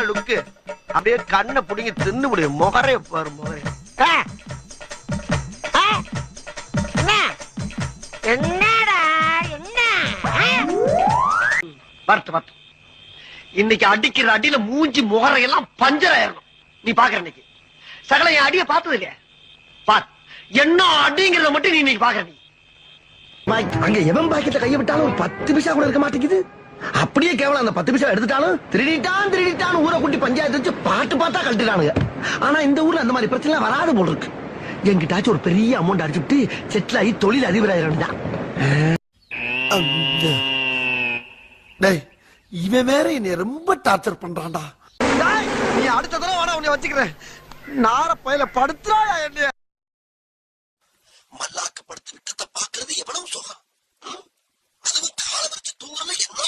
லுக்கு அப்படியே கண்ணை புடிங்கி தின்னு முடியும். முகரே பாரு முகரே. என்னடா என்ன பார்த்து பார்த்து இன்னைக்கு அடிக்கிற அடியில மூஞ்சி முகரையெல்லாம் பஞ்சர் ஆயிரணும். நீ பாக்குற இன்னைக்கு சகல என் அடிய பார்த்தது இல்லையா? பார் என்ன அடிங்கிறத மட்டும் நீ இன்னைக்கு பாக்குற. நீ அங்க எவன் பாக்கெட்ல கைய விட்டாலும் ஒரு 10 பைசா கூட இருக்க மாட்டேங்குது. அப்படியே கேவலம் அந்த 10 பைசா எடுத்துட்டாலும் திருடிட்டான் ஊரை கூட்டி பஞ்சாயத்து வச்சு பாட்டு பார்த்தா கழட்டிட்டானுங்க. ஆனா இந்த ஊர்ல அந்த மாதிரி பிரச்சனை வராது போல் இருக்கு. என்கிட்டாச்சும் ஒரு பெரிய அமௌண்ட் அடிச்சுட்டு செட்டில் ஆகி தொழில் அதிபராயிரம் தான். இவன் வேற என்னை ரொம்ப டார்ச்சர் பண்றான்டா. நீ அடுத்த தடவை வாடா உன்னை வச்சுக்கிறேன். நார பயில படுத்துறாயா என்னைய? மல்லாக்க படுத்து விட்டத பாக்குறது எவ்வளவு சுகம். அதுவும் கால வச்சு தூங்கல என்ன